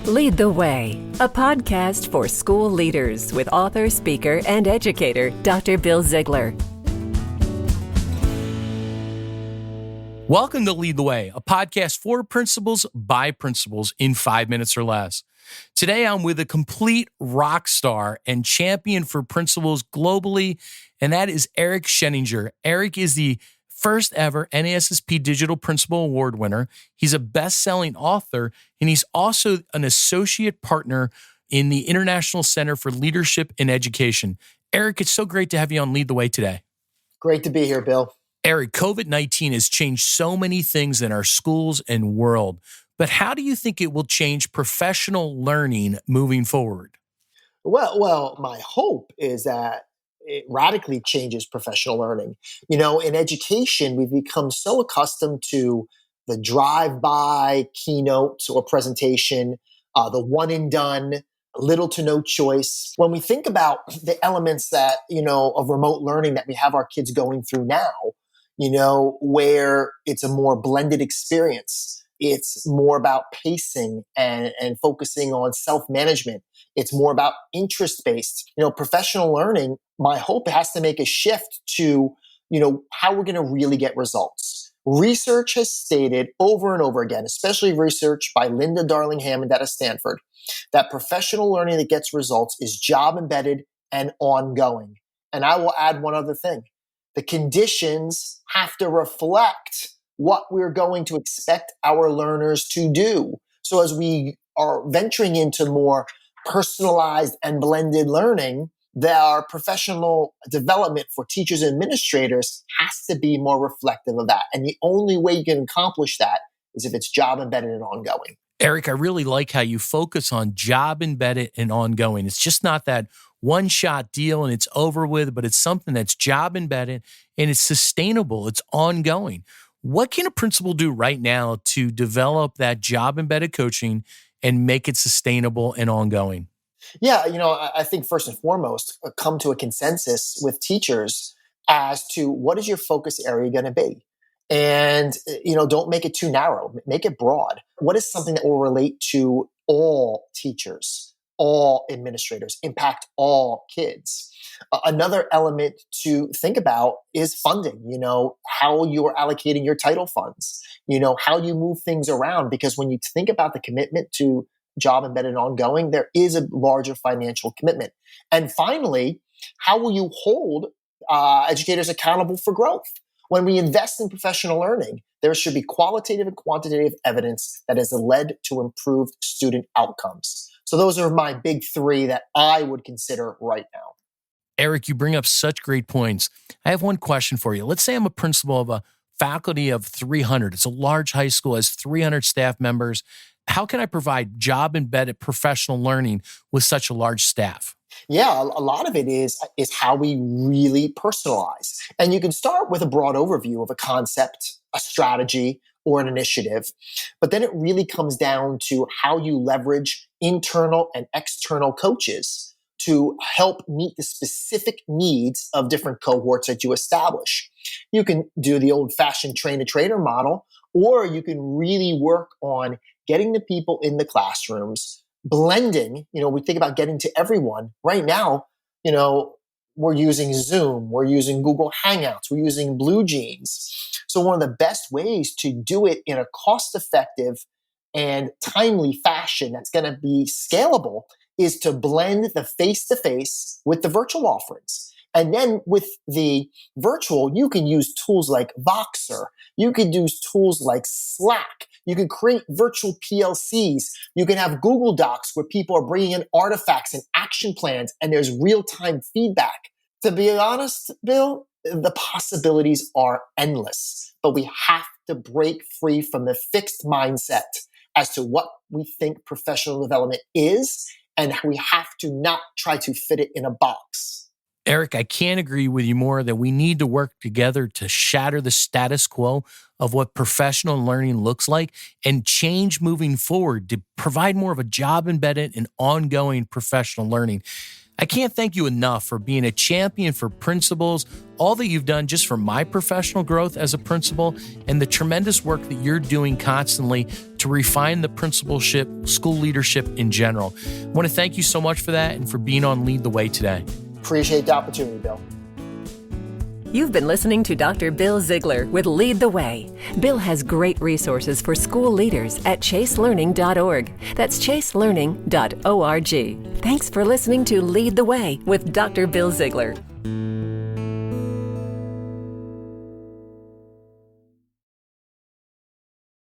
Lead the Way, a podcast for school leaders with author, speaker, and educator, Dr. Bill Ziegler. Welcome to Lead the Way, a podcast for principals by principals in 5 minutes or less. Today, I'm with a complete rock star and champion for principals globally, and that is Eric Sheninger. Eric is the first ever NASSP Digital Principal Award winner. He's a best-selling author, and he's also an associate partner in the International Center for Leadership in Education. Eric, it's so great to have you on Lead the Way today. Great to be here, Bill. Eric, COVID-19 has changed so many things in our schools and world, but how do you think it will change professional learning moving forward? Well, my hope is that it radically changes professional learning. You know, in education, we've become so accustomed to the drive-by keynote or presentation, the one and done, little to no choice. When we think about the elements that, of remote learning that we have our kids going through now, where it's a more blended experience. It's more about pacing and focusing on self-management. It's more about interest-based. Professional learning, my hope has to make a shift to, how we're going to really get results. Research has stated over and over again, especially research by Linda Darling-Hammond out of Stanford, that professional learning that gets results is job-embedded and ongoing. And I will add one other thing. The conditions have to reflect what we're going to expect our learners to do. So as we are venturing into more personalized and blended learning, our professional development for teachers and administrators has to be more reflective of that. And the only way you can accomplish that is if it's job embedded and ongoing. Eric, I really like how you focus on job embedded and ongoing. It's just not that one-shot deal and it's over with, but it's something that's job embedded and it's sustainable. It's ongoing. What can a principal do right now to develop that job embedded coaching and make it sustainable and ongoing? Yeah, I think first and foremost, come to a consensus with teachers as to what is your focus area going to be. And, don't make it too narrow, make it broad. What is something that will relate to all teachers, all administrators, impact all kids? Another element to think about is funding, how you're allocating your title funds, how you move things around. Because when you think about the commitment to job embedded and ongoing, there is a larger financial commitment. And finally, how will you hold educators accountable for growth? When we invest in professional learning, there should be qualitative and quantitative evidence that has led to improved student outcomes. So those are my big three that I would consider right now. Eric, you bring up such great points. I have one question for you. Let's say I'm a principal of a faculty of 300. It's a large high school, has 300 staff members. How can I provide job-embedded professional learning with such a large staff? Yeah, a lot of it is how we really personalize. And you can start with a broad overview of a concept, a strategy, or an initiative. But then it really comes down to how you leverage internal and external coaches to help meet the specific needs of different cohorts that you establish. You can do the old-fashioned train-a-trainer model, or you can really work on getting the people in the classrooms, blending. We think about getting to everyone. Right now, we're using Zoom, we're using Google Hangouts, we're using Blue Jeans. So one of the best ways to do it in a cost-effective and timely fashion that's going to be scalable is to blend the face-to-face with the virtual offerings. And then with the virtual, you can use tools like Voxer. You can use tools like Slack. You can create virtual PLCs. You can have Google Docs where people are bringing in artifacts and action plans, and there's real-time feedback. To be honest, Bill, the possibilities are endless, but we have to break free from the fixed mindset as to what we think professional development is, and we have to not try to fit it in a box. Eric, I can't agree with you more that we need to work together to shatter the status quo of what professional learning looks like and change moving forward to provide more of a job-embedded and ongoing professional learning. I can't thank you enough for being a champion for principals, all that you've done just for my professional growth as a principal, and the tremendous work that you're doing constantly to refine the principalship, school leadership in general. I want to thank you so much for that and for being on Lead the Way today. Appreciate the opportunity, Bill. You've been listening to Dr. Bill Ziegler with Lead the Way. Bill has great resources for school leaders at chaselearning.org. That's chaselearning.org. Thanks for listening to Lead the Way with Dr. Bill Ziegler.